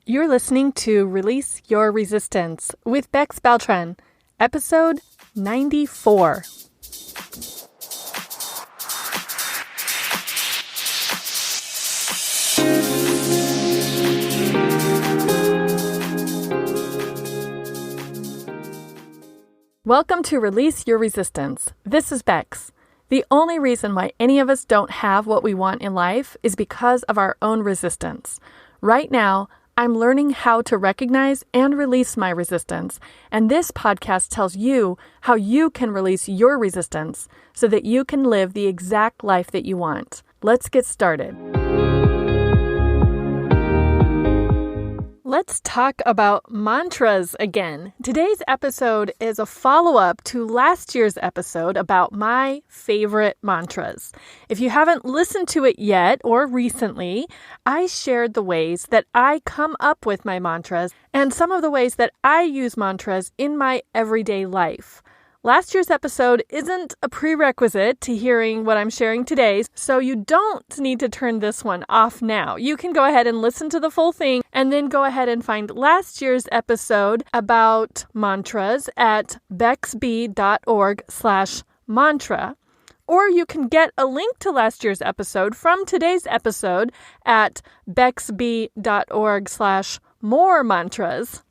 You're listening to Release Your Resistance with Bex Beltran, episode 94. Welcome to Release Your Resistance. This is Bex. The only reason why any of us don't have what we want in life is because of our own resistance. Right now, I'm learning how to recognize and release my resistance, and this podcast tells you how you can release your resistance so that you can live the exact life that you want. Let's get started. Let's talk about mantras again. Today's episode is a follow-up to last year's episode about my favorite mantras. If you haven't listened to it yet or recently, I shared the ways that I come up with my mantras and some of the ways that I use mantras in my everyday life. Last year's episode isn't a prerequisite to hearing what I'm sharing today, so you don't need to turn this one off now. You can go ahead and listen to the full thing and then go ahead and find last year's episode about mantras at bexb.org/mantra. Or you can get a link to last year's episode from today's episode at bexb.org/more mantras.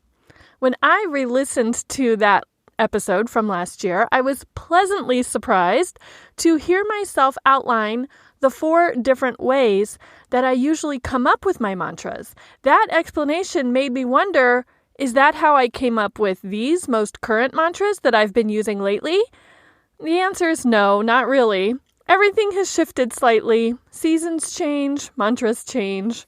When I re-listened to that episode from last year, I was pleasantly surprised to hear myself outline the 4 different ways that I usually come up with my mantras. That explanation made me wonder, is that how I came up with these most current mantras that I've been using lately? The answer is no, not really. Everything has shifted slightly. Seasons change, mantras change.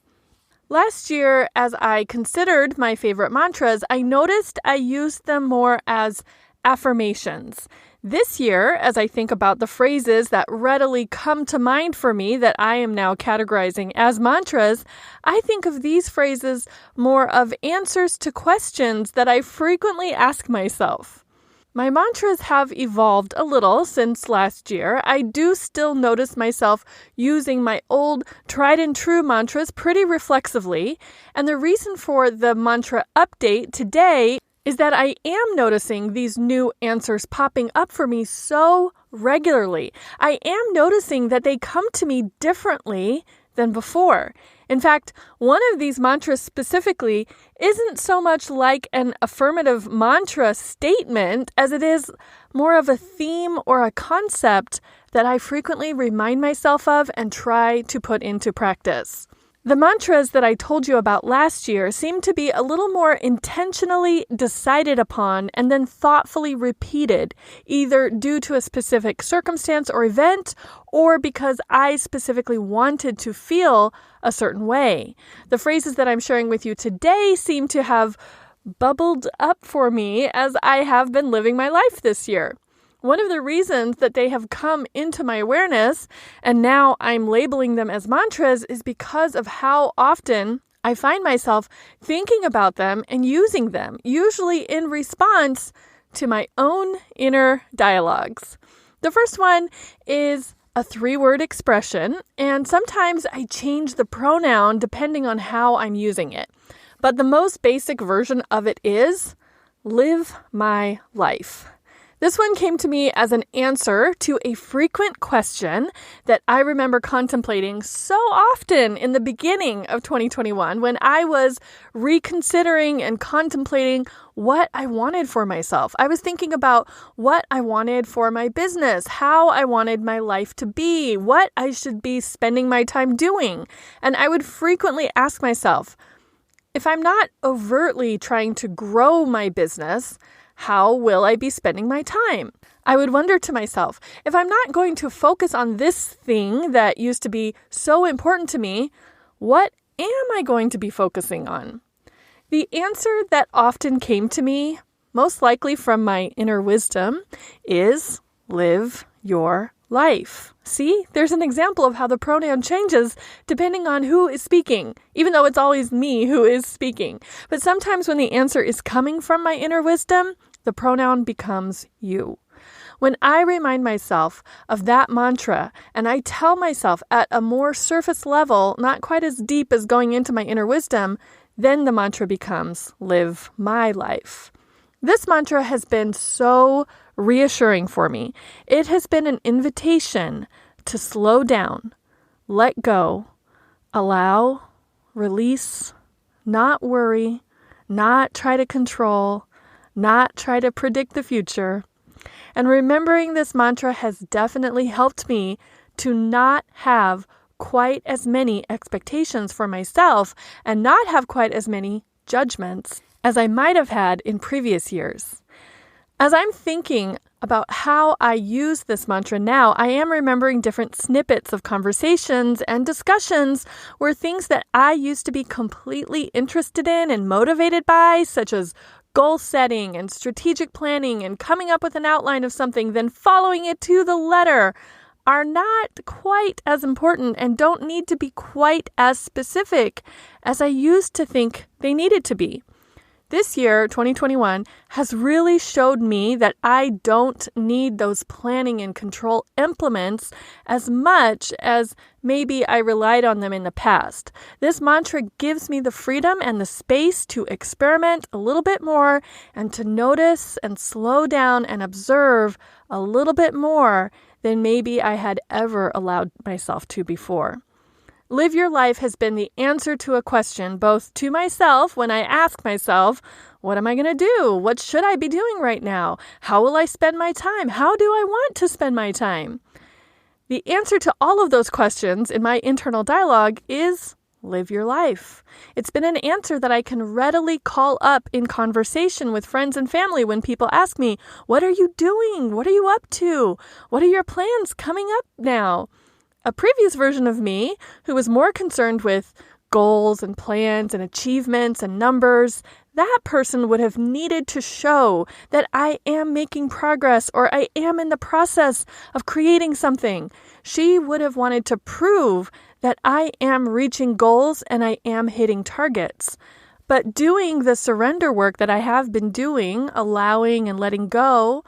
Last year, as I considered my favorite mantras, I noticed I used them more as affirmations. This year, as I think about the phrases that readily come to mind for me that I am now categorizing as mantras, I think of these phrases more of answers to questions that I frequently ask myself. My mantras have evolved a little since last year. I do still notice myself using my old tried and true mantras pretty reflexively. And the reason for the mantra update today is that I am noticing these new answers popping up for me so regularly. I am noticing that they come to me differently than before. In fact, one of these mantras specifically isn't so much like an affirmative mantra statement as it is more of a theme or a concept that I frequently remind myself of and try to put into practice. The mantras that I told you about last year seem to be a little more intentionally decided upon and then thoughtfully repeated, either due to a specific circumstance or event, or because I specifically wanted to feel a certain way. The phrases that I'm sharing with you today seem to have bubbled up for me as I have been living my life this year. One of the reasons that they have come into my awareness, and now I'm labeling them as mantras, is because of how often I find myself thinking about them and using them, usually in response to my own inner dialogues. The first one is a 3-word expression, and sometimes I change the pronoun depending on how I'm using it. But the most basic version of it is, live my life. This one came to me as an answer to a frequent question that I remember contemplating so often in the beginning of 2021 when I was reconsidering and contemplating what I wanted for myself. I was thinking about what I wanted for my business, how I wanted my life to be, what I should be spending my time doing. And I would frequently ask myself, if I'm not overtly trying to grow my business, how will I be spending my time? I would wonder to myself, if I'm not going to focus on this thing that used to be so important to me, what am I going to be focusing on? The answer that often came to me, most likely from my inner wisdom, is live your life. See, there's an example of how the pronoun changes depending on who is speaking, even though it's always me who is speaking. But sometimes when the answer is coming from my inner wisdom, the pronoun becomes you. When I remind myself of that mantra and I tell myself at a more surface level, not quite as deep as going into my inner wisdom, then the mantra becomes live my life. This mantra has been so reassuring for me. It has been an invitation to slow down, let go, allow, release, not worry, not try to control, not try to predict the future. And remembering this mantra has definitely helped me to not have quite as many expectations for myself and not have quite as many judgments as I might have had in previous years. As I'm thinking about how I use this mantra now, I am remembering different snippets of conversations and discussions where things that I used to be completely interested in and motivated by, such as goal setting and strategic planning and coming up with an outline of something, then following it to the letter, are not quite as important and don't need to be quite as specific as I used to think they needed to be. This year, 2021, has really showed me that I don't need those planning and control implements as much as maybe I relied on them in the past. This mantra gives me the freedom and the space to experiment a little bit more and to notice and slow down and observe a little bit more than maybe I had ever allowed myself to before. Live Your Life has been the answer to a question, both to myself when I ask myself, what am I going to do? What should I be doing right now? How will I spend my time? How do I want to spend my time? The answer to all of those questions in my internal dialogue is live your life. It's been an answer that I can readily call up in conversation with friends and family when people ask me, what are you doing? What are you up to? What are your plans coming up now? A previous version of me, who was more concerned with goals and plans and achievements and numbers, that person would have needed to show that I am making progress or I am in the process of creating something. She would have wanted to prove that I am reaching goals and I am hitting targets. But doing the surrender work that I have been doing, allowing and letting go,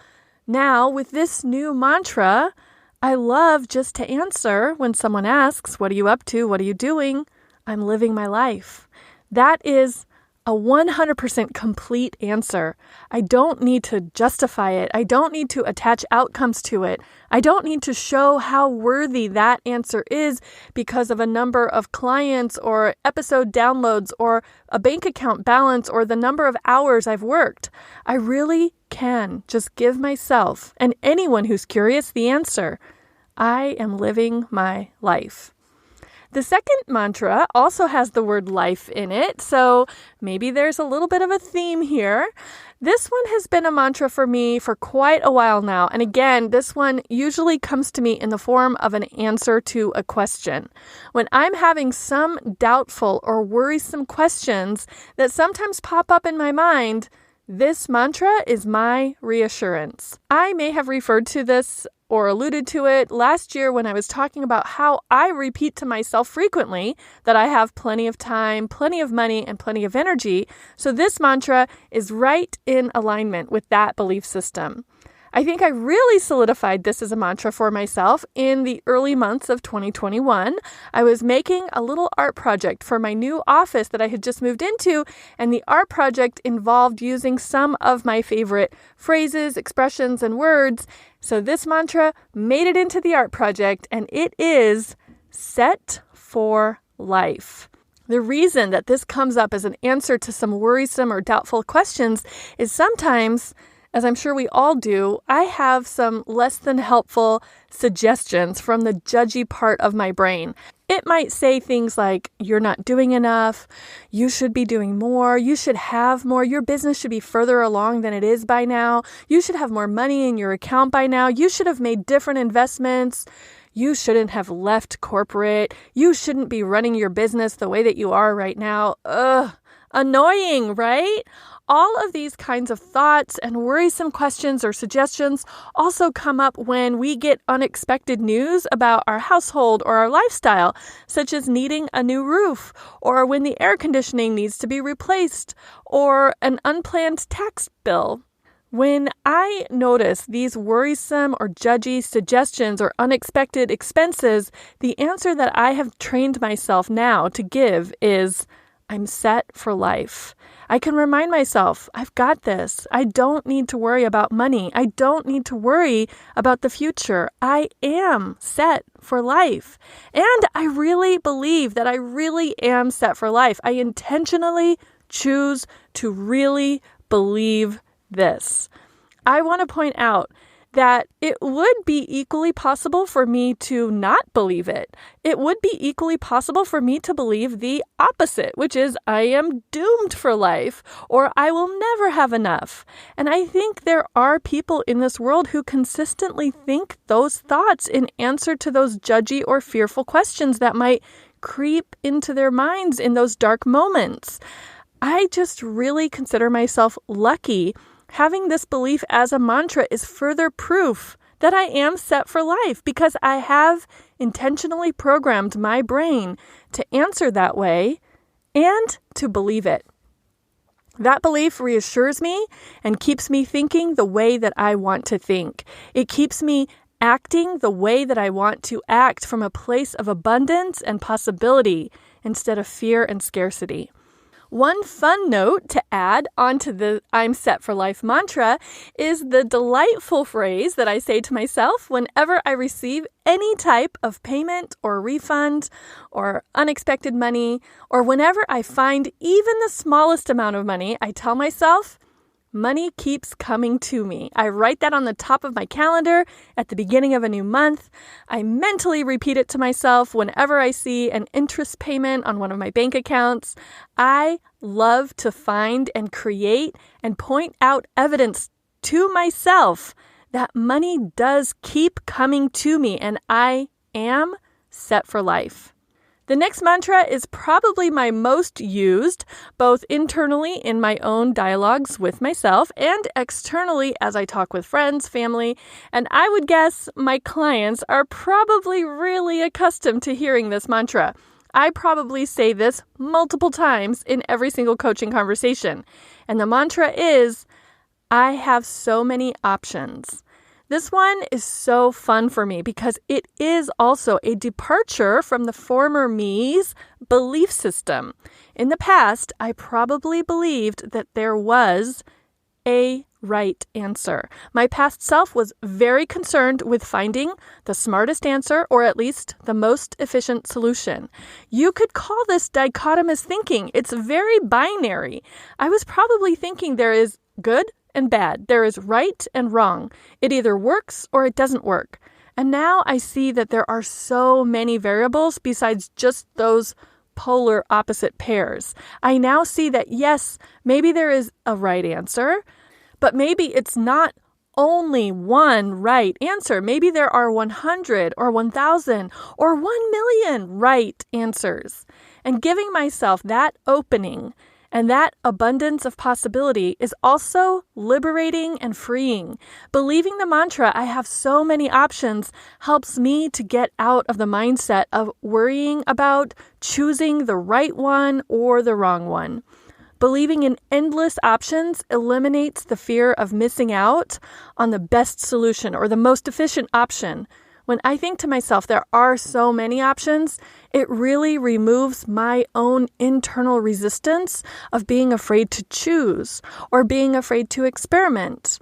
now with this new mantra, I love just to answer when someone asks, what are you up to? What are you doing? I'm living my life. That is a 100% complete answer. I don't need to justify it. I don't need to attach outcomes to it. I don't need to show how worthy that answer is because of a number of clients or episode downloads or a bank account balance or the number of hours I've worked. I really can just give myself and anyone who's curious the answer. I am living my life. The second mantra also has the word life in it, so maybe there's a little bit of a theme here. This one has been a mantra for me for quite a while now. And again, this one usually comes to me in the form of an answer to a question. When I'm having some doubtful or worrisome questions that sometimes pop up in my mind, this mantra is my reassurance. I may have referred to this or alluded to it last year when I was talking about how I repeat to myself frequently that I have plenty of time, plenty of money, and plenty of energy. So this mantra is right in alignment with that belief system. I think I really solidified this as a mantra for myself in the early months of 2021. I was making a little art project for my new office that I had just moved into, and the art project involved using some of my favorite phrases, expressions, and words. So this mantra made it into the art project, and it is set for life. The reason that this comes up as an answer to some worrisome or doubtful questions is sometimes, as I'm sure we all do, I have some less than helpful suggestions from the judgy part of my brain. It might say things like, you're not doing enough, you should be doing more, you should have more, your business should be further along than it is by now, you should have more money in your account by now, you should have made different investments, you shouldn't have left corporate, you shouldn't be running your business the way that you are right now. Ugh, annoying, right? All of these kinds of thoughts and worrisome questions or suggestions also come up when we get unexpected news about our household or our lifestyle, such as needing a new roof, or when the air conditioning needs to be replaced, or an unplanned tax bill. When I notice these worrisome or judgy suggestions or unexpected expenses, the answer that I have trained myself now to give is, I'm set for life. I can remind myself, I've got this. I don't need to worry about money. I don't need to worry about the future. I am set for life. And I really believe that I really am set for life. I intentionally choose to really believe this. I want to point out that it would be equally possible for me to not believe it. It would be equally possible for me to believe the opposite, which is I am doomed for life or I will never have enough. And I think there are people in this world who consistently think those thoughts in answer to those judgy or fearful questions that might creep into their minds in those dark moments. I just really consider myself lucky. Having this belief as a mantra is further proof that I am set for life because I have intentionally programmed my brain to answer that way and to believe it. That belief reassures me and keeps me thinking the way that I want to think. It keeps me acting the way that I want to act from a place of abundance and possibility instead of fear and scarcity. One fun note to add onto the I'm set for life mantra is the delightful phrase that I say to myself whenever I receive any type of payment or refund or unexpected money, or whenever I find even the smallest amount of money, I tell myself, money keeps coming to me. I write that on the top of my calendar at the beginning of a new month. I mentally repeat it to myself whenever I see an interest payment on one of my bank accounts. I love to find and create and point out evidence to myself that money does keep coming to me and I am set for life. The next mantra is probably my most used, both internally in my own dialogues with myself and externally as I talk with friends, family, and I would guess my clients are probably really accustomed to hearing this mantra. I probably say this multiple times in every single coaching conversation, and the mantra is, I have so many options. This one is so fun for me because it is also a departure from the former me's belief system. In the past, I probably believed that there was a right answer. My past self was very concerned with finding the smartest answer or at least the most efficient solution. You could call this dichotomous thinking. It's very binary. I was probably thinking there is good and bad. There is right and wrong. It either works or it doesn't work. And now I see that there are so many variables besides just those polar opposite pairs. I now see that yes, maybe there is a right answer, but maybe it's not only one right answer. Maybe there are 100 or 1,000 or 1,000,000 right answers. And giving myself that opening and that abundance of possibility is also liberating and freeing. Believing the mantra, I have so many options, helps me to get out of the mindset of worrying about choosing the right one or the wrong one. Believing in endless options eliminates the fear of missing out on the best solution or the most efficient option. When I think to myself, there are so many options, it really removes my own internal resistance of being afraid to choose or being afraid to experiment.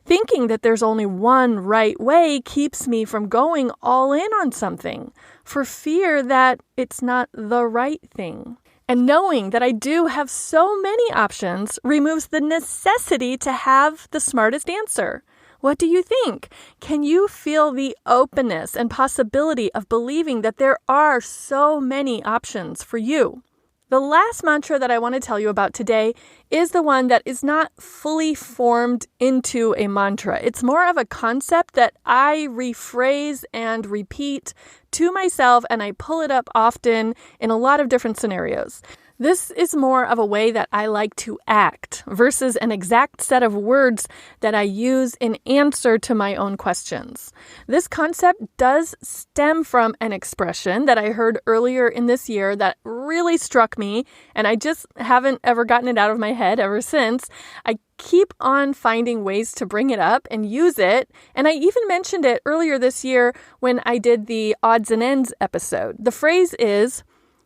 Thinking that there's only one right way keeps me from going all in on something for fear that it's not the right thing. And knowing that I do have so many options removes the necessity to have the smartest answer. What do you think? Can you feel the openness and possibility of believing that there are so many options for you? The last mantra that I want to tell you about today is the one that is not fully formed into a mantra. It's more of a concept that I rephrase and repeat to myself, and I pull it up often in a lot of different scenarios. This is more of a way that I like to act versus an exact set of words that I use in answer to my own questions. This concept does stem from an expression that I heard earlier in this year that really struck me, and I just haven't ever gotten it out of my head ever since. I keep on finding ways to bring it up and use it, and I even mentioned it earlier this year when I did the odds and ends episode. The phrase is,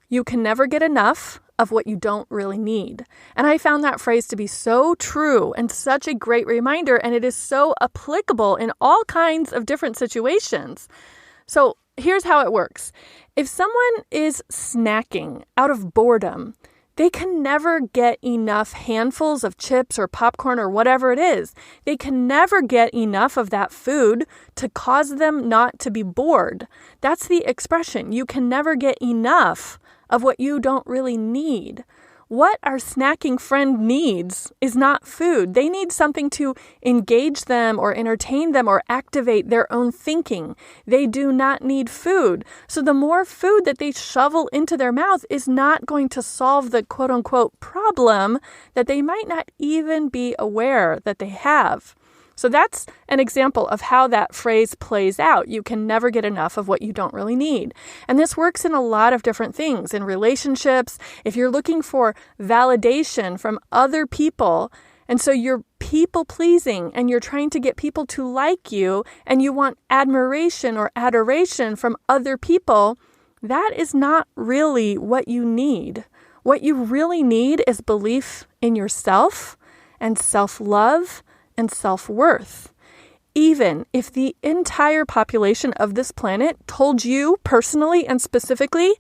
you can never get enough of what you don't really need. And I found that phrase to be so true and such a great reminder, and it is so applicable in all kinds of different situations. So here's how it works. If someone is snacking out of boredom, they can never get enough handfuls of chips or popcorn or whatever it is. They can never get enough of that food to cause them not to be bored. That's the expression. You can never get enough of what you don't really need. What our snacking friend needs is not food. They need something to engage them or entertain them or activate their own thinking. They do not need food. So the more food that they shovel into their mouth is not going to solve the quote-unquote problem that they might not even be aware that they have. So that's an example of how that phrase plays out. You can never get enough of what you don't really need. And this works in a lot of different things. In relationships, if you're looking for validation from other people, and so you're people-pleasing and you're trying to get people to like you, and you want admiration or adoration from other people, that is not really what you need. What you really need is belief in yourself and self-love and self-worth. Even if the entire population of this planet told you personally and specifically,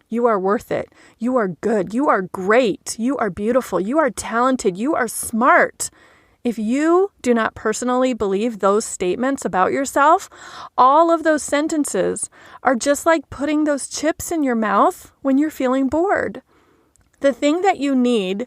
you are worth it, you are good, you are great, you are beautiful, you are talented, you are smart. If you do not personally believe those statements about yourself, all of those sentences are just like putting those chips in your mouth when you're feeling bored. The thing that you need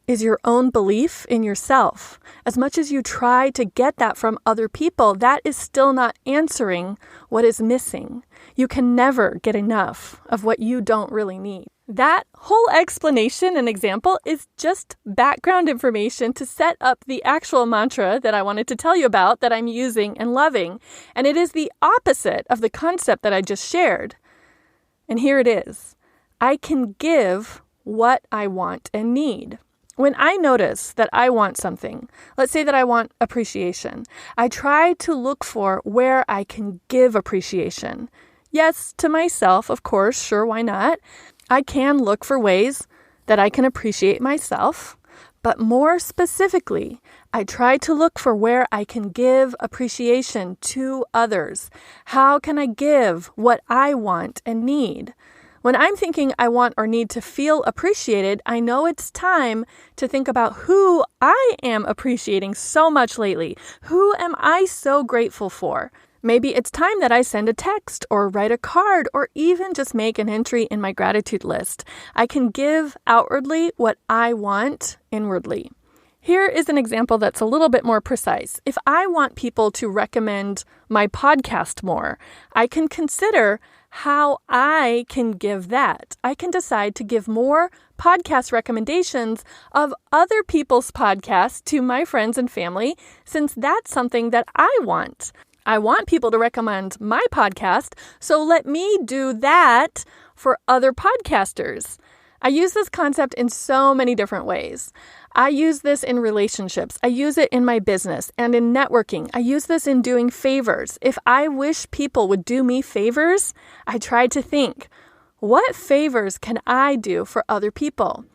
is your own belief in yourself. As much as you try to get that from other people, that is still not answering what is missing. You can never get enough of what you don't really need. That whole explanation and example is just background information to set up the actual mantra that I wanted to tell you about that I'm using and loving. And it is the opposite of the concept that I just shared. And here it is. I can give what I want and need. When I notice that I want something, let's say that I want appreciation, I try to look for where I can give appreciation. Yes, to myself, of course, sure, why not? I can look for ways that I can appreciate myself, but more specifically, I try to look for where I can give appreciation to others. How can I give what I want and need? When I'm thinking I want or need to feel appreciated, I know it's time to think about who I am appreciating so much lately. Who am I so grateful for? Maybe it's time that I send a text or write a card or even just make an entry in my gratitude list. I can give outwardly what I want inwardly. Here is an example that's a little bit more precise. If I want people to recommend my podcast more, I can consider how I can give that. I can decide to give more podcast recommendations of other people's podcasts to my friends and family, since that's something that I want. I want people to recommend my podcast, so let me do that for other podcasters. I use this concept in so many different ways. I use this in relationships. I use it in my business and in networking. I use this in doing favors. If I wish people would do me favors, I try to think, what favors can I do for other people?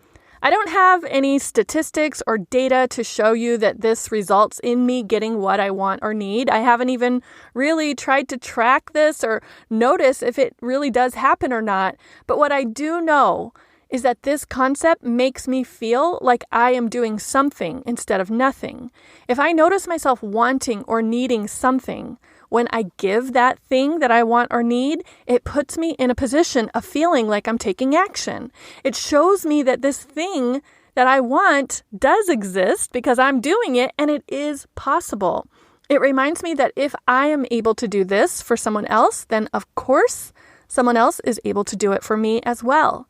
I don't have any statistics or data to show you that this results in me getting what I want or need. I haven't even really tried to track this or notice if it really does happen or not. But what I do know is that this concept makes me feel like I am doing something instead of nothing. If I notice myself wanting or needing something, when I give that thing that I want or need, it puts me in a position of feeling like I'm taking action. It shows me that this thing that I want does exist because I'm doing it and it is possible. It reminds me that if I am able to do this for someone else, then of course someone else is able to do it for me as well.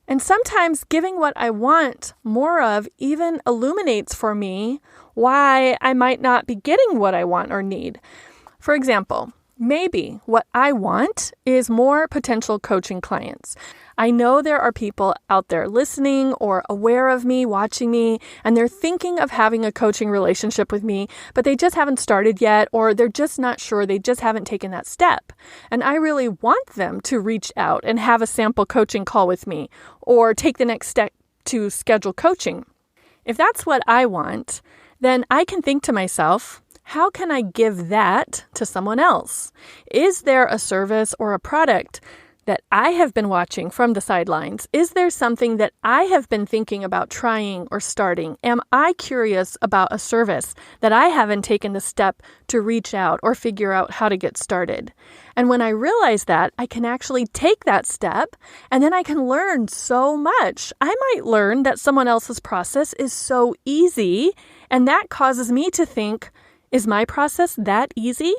And sometimes giving what I want more of even illuminates for me why I might not be getting what I want or need. For example, maybe what I want is more potential coaching clients. I know there are people out there listening or aware of me, watching me, and they're thinking of having a coaching relationship with me, but they just haven't started yet, or they're just not sure. They just haven't taken that step. And I really want them to reach out and have a sample coaching call with me, or take the next step to schedule coaching. If that's what I want, then I can think to myself, how can I give that to someone else? Is there a service or a product that I have been watching from the sidelines? Is there something that I have been thinking about trying or starting? Am I curious about a service that I haven't taken the step to reach out or figure out how to get started? And when I realize that, I can actually take that step, and then I can learn so much. I might learn that someone else's process is so easy, and that causes me to think, is my process that easy?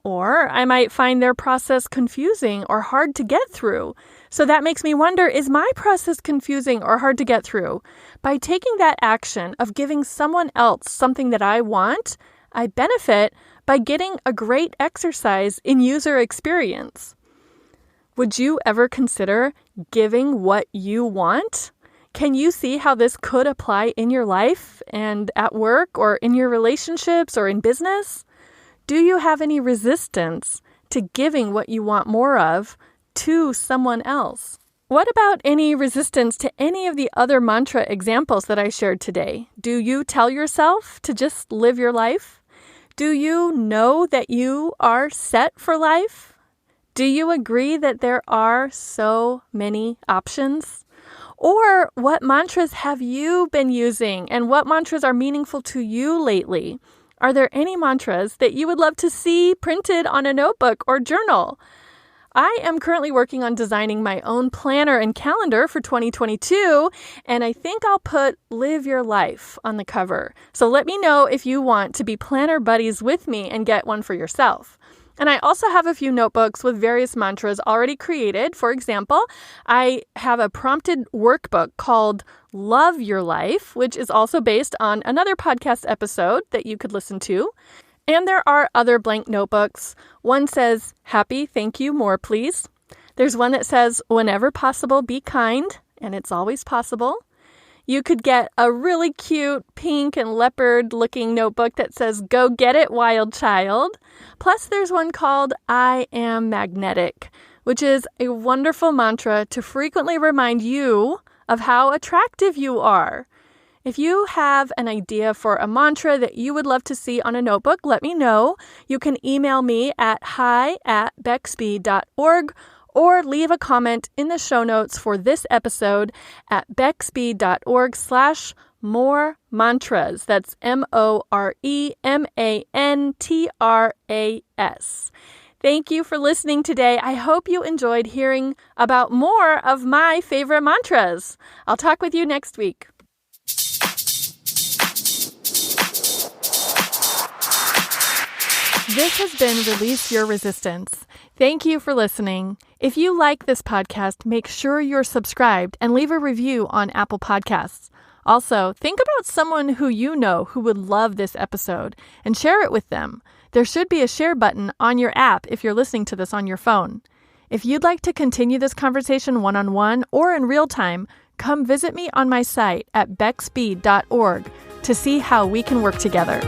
Or I might find their process confusing or hard to get through. So that makes me wonder, is my process confusing or hard to get through? By taking that action of giving someone else something that I want, I benefit by getting a great exercise in user experience. Would you ever consider giving what you want? Can you see how this could apply in your life and at work or in your relationships or in business? Do you have any resistance to giving what you want more of to someone else? What about any resistance to any of the other mantra examples that I shared today? Do you tell yourself to just live your life? Do you know that you are set for life? Do you agree that there are so many options? Or what mantras have you been using, and what mantras are meaningful to you lately? Are there any mantras that you would love to see printed on a notebook or journal? I am currently working on designing my own planner and calendar for 2022, and I think I'll put Live Your Life on the cover. So let me know if you want to be planner buddies with me and get one for yourself. And I also have a few notebooks with various mantras already created. For example, I have a prompted workbook called Love Your Life, which is also based on another podcast episode that you could listen to. And there are other blank notebooks. One says, Happy, Thank You, More Please. There's one that says, Whenever possible, be kind, and it's always possible. You could get a really cute pink and leopard-looking notebook that says, Go get it, wild child. Plus, there's one called I Am Magnetic, which is a wonderful mantra to frequently remind you of how attractive you are. If you have an idea for a mantra that you would love to see on a notebook, let me know. You can email me at hi@bexby.org or leave a comment in the show notes for this episode at bexby.org/more mantras. That's MOREMANTRAS. Thank you for listening today. I hope you enjoyed hearing about more of my favorite mantras. I'll talk with you next week. This has been Release Your Resistance. Thank you for listening. If you like this podcast, make sure you're subscribed and leave a review on Apple Podcasts. Also, think about someone who you know who would love this episode and share it with them. There should be a share button on your app if you're listening to this on your phone. If you'd like to continue this conversation one-on-one or in real time, come visit me on my site at bexby.org to see how we can work together.